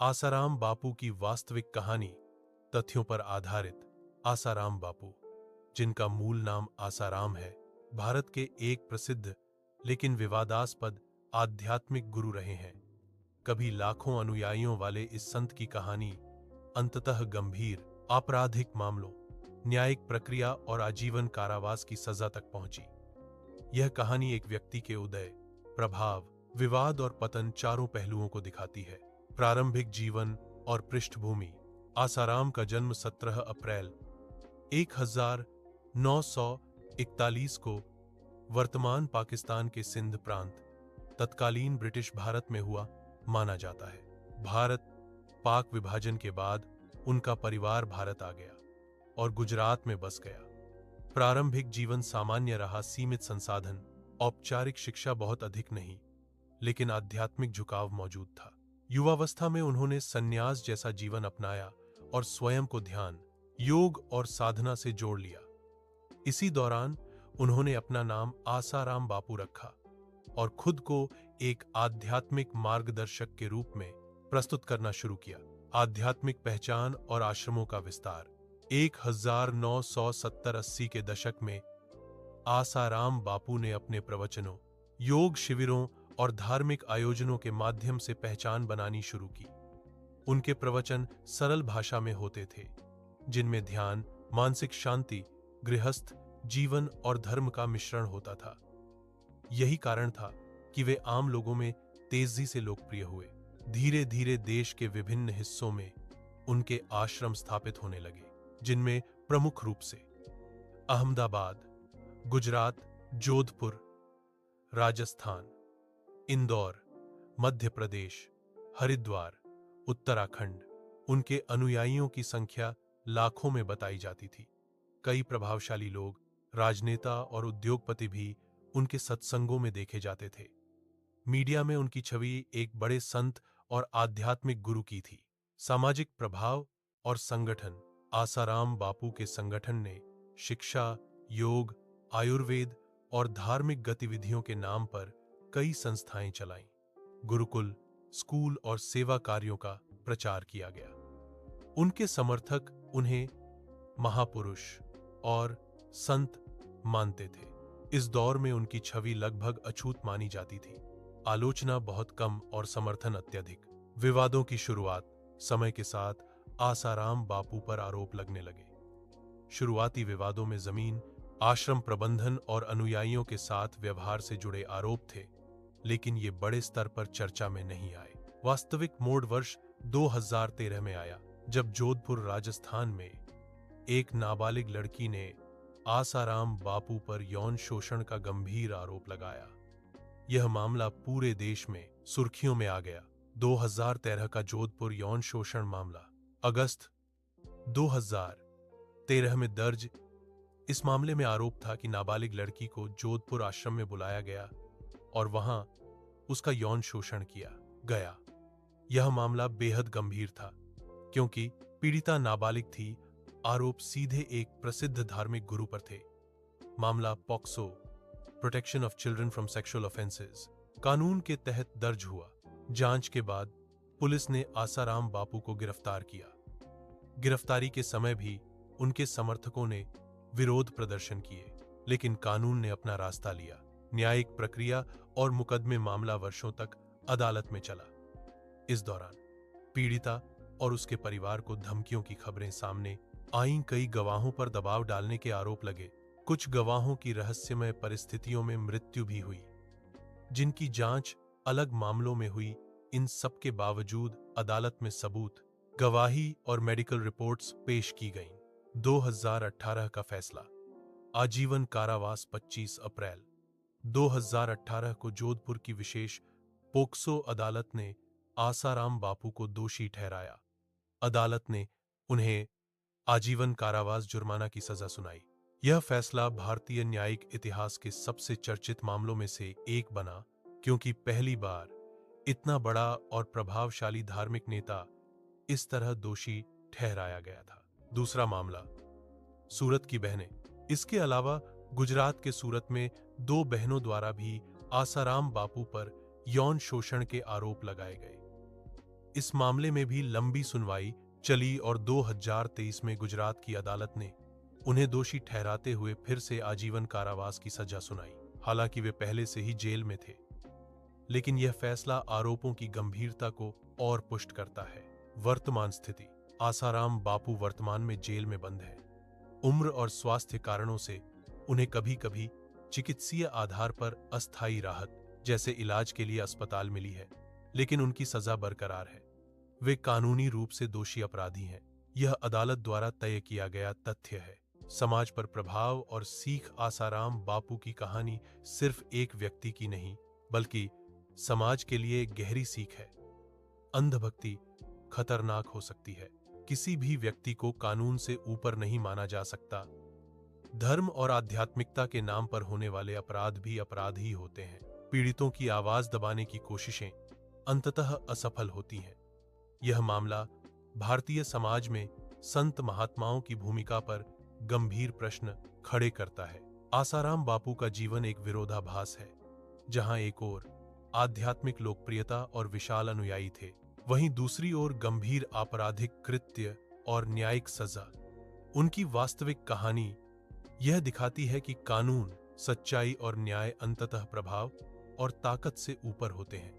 आसाराम बापू की वास्तविक कहानी। तथ्यों पर आधारित। आसाराम बापू, जिनका मूल नाम आसाराम है, भारत के एक प्रसिद्ध लेकिन विवादास्पद आध्यात्मिक गुरु रहे हैं। कभी लाखों अनुयायियों वाले इस संत की कहानी अंततः गंभीर आपराधिक मामलों, न्यायिक प्रक्रिया और आजीवन कारावास की सजा तक पहुंची। यह कहानी एक व्यक्ति के उदय, प्रभाव, विवाद और पतन चारों पहलुओं को दिखाती है। प्रारंभिक जीवन और पृष्ठभूमि। आसाराम का जन्म 17 अप्रैल 1941 को वर्तमान पाकिस्तान के सिंध प्रांत, तत्कालीन ब्रिटिश भारत में हुआ माना जाता है। भारत पाक विभाजन के बाद उनका परिवार भारत आ गया और गुजरात में बस गया। प्रारंभिक जीवन सामान्य रहा, सीमित संसाधन, औपचारिक शिक्षा बहुत अधिक नहीं, लेकिन आध्यात्मिक झुकाव मौजूद था। युवावस्था में उन्होंने संन्यास जैसा जीवन अपनाया और स्वयं को ध्यान, योग और साधना से जोड़ लिया। इसी दौरान उन्होंने अपना नाम आसाराम बापू रखा और खुद को एक आध्यात्मिक मार्गदर्शक के रूप में प्रस्तुत करना शुरू किया। आध्यात्मिक पहचान और आश्रमों का विस्तार। 1970-80 के दशक में आसाराम बापू ने अपने प्रवचनों, योग शिविरों और धार्मिक आयोजनों के माध्यम से पहचान बनानी शुरू की। उनके प्रवचन सरल भाषा में होते थे, जिनमें ध्यान, मानसिक शांति, गृहस्थ जीवन और धर्म का मिश्रण होता था। यही कारण था कि वे आम लोगों में तेजी से लोकप्रिय हुए। धीरे धीरे देश के विभिन्न हिस्सों में उनके आश्रम स्थापित होने लगे, जिनमें प्रमुख रूप से अहमदाबाद, गुजरात, जोधपुर, राजस्थान, इंदौर, मध्य प्रदेश, हरिद्वार, उत्तराखंड। उनके अनुयायियों की संख्या लाखों में बताई जाती थी। कई प्रभावशाली लोग, राजनेता और उद्योगपति भी उनके सत्संगों में देखे जाते थे। मीडिया में उनकी छवि एक बड़े संत और आध्यात्मिक गुरु की थी। सामाजिक प्रभाव और संगठन। आसाराम बापू के संगठन ने शिक्षा, योग, आयुर्वेद और धार्मिक गतिविधियों के नाम पर कई संस्थाएं चलाईं। गुरुकुल, स्कूल और सेवा कार्यों का प्रचार किया गया। उनके समर्थक उन्हें महापुरुष और संत मानते थे। इस दौर में उनकी छवि लगभग अछूत मानी जाती थी। आलोचना बहुत कम और समर्थन अत्यधिक। विवादों की शुरुआत। समय के साथ आसाराम बापू पर आरोप लगने लगे। शुरुआती विवादों में जमीन, आश्रम प्रबंधन और अनुयायियों के साथ व्यवहार से जुड़े आरोप थे, लेकिन ये बड़े स्तर पर चर्चा में नहीं आए। वास्तविक मोड़ वर्ष 2013 में आया, जब जोधपुर, राजस्थान में एक नाबालिग लड़की ने आसाराम बापू पर यौन शोषण का गंभीर आरोप लगाया। यह मामला पूरे देश में सुर्खियों में आ गया। 2013 का जोधपुर यौन शोषण मामला अगस्त 2013 में दर्ज। इस मामले में आरोप था कि नाबालिग लड़की को जोधपुर आश्रम में बुलाया गया और वहां उसका यौन शोषण किया गया। यह मामला बेहद गंभीर था, क्योंकि पीड़िता नाबालिग थी। आरोप सीधे एक प्रसिद्ध धार्मिक गुरु पर थे। मामला POCSO, protection of children from sexual offences, कानून के तहत दर्ज हुआ। जांच के बाद पुलिस ने आसाराम बापू को गिरफ्तार किया। गिरफ्तारी के समय भी उनके समर्थकों ने विरोध प्रदर्शन किए, लेकिन कानून ने अपना रास्ता लिया। न्यायिक प्रक्रिया और मुकदमे मामला वर्षों तक अदालत में चला। इस दौरान पीड़िता और उसके परिवार को धमकियों की खबरें सामने आईं। कई गवाहों पर दबाव डालने के आरोप लगे। कुछ गवाहों की रहस्यमय परिस्थितियों में मृत्यु भी हुई, जिनकी जांच अलग मामलों में हुई। इन सब के बावजूद अदालत में सबूत, गवाही और मेडिकल रिपोर्ट्स पेश की गईं। 2018 का फैसला। आजीवन कारावास। 25 अप्रैल 2018 को जोधपुर की विशेष पोक्सो अदालत ने आसाराम बापू को दोषी ठहराया। अदालत ने उन्हें आजीवन कारावास, जुर्माना की सजा सुनाई। यह फैसला भारतीय न्यायिक इतिहास के सबसे चर्चित मामलों में से एक बना, क्योंकि पहली बार इतना बड़ा और प्रभावशाली धार्मिक नेता इस तरह दोषी ठहराया गया था। दूसरा मामला, सूरत की बहनें। इसके अलावा गुजरात के सूरत में 2 बहनों द्वारा भी आसाराम बापू पर यौन शोषण के आरोप लगाए गए। इस मामले में भी लंबी सुनवाई चली और 2023 में गुजरात की अदालत ने उन्हें दोषी ठहराते हुए फिर से आजीवन कारावास की सजा सुनाई। हालांकि वे पहले से ही जेल में थे, लेकिन यह फैसला आरोपों की गंभीरता को और पुष्ट करता है। वर्तमान स्थिति: आसाराम बापू वर्तमान में जेल में बंद है। उम्र और स्वास्थ्य कारणों से उन्हें कभी कभी चिकित्सीय आधार पर अस्थायी राहत जैसे इलाज के लिए अस्पताल मिली है, लेकिन उनकी सजा बरकरार है। वे कानूनी रूप से दोषी अपराधी हैं। यह अदालत द्वारा तय किया गया तथ्य है। समाज पर प्रभाव और सीख: आसाराम बापू की कहानी सिर्फ एक व्यक्ति की नहीं, बल्कि समाज के लिए एक गहरी सीख है। अंधभक्ति खतरनाक हो सकती है। किसी भी व्यक्ति को कानून से ऊपर नहीं माना जा सकता। धर्म और आध्यात्मिकता के नाम पर होने वाले अपराध भी अपराध ही होते हैं। पीड़ितों की आवाज दबाने की कोशिशें अंततः असफल होती हैं। यह मामला भारतीय समाज में संत महात्माओं की भूमिका पर गंभीर प्रश्न खड़े करता है। आसाराम बापू का जीवन एक विरोधाभास है। जहां एक ओर आध्यात्मिक लोकप्रियता और विशाल अनुयायी थे, वहीं दूसरी ओर गंभीर आपराधिक कृत्य और न्यायिक सजा। उनकी वास्तविक कहानी यह दिखाती है कि कानून, सच्चाई और न्याय अंततः प्रभाव और ताकत से ऊपर होते हैं।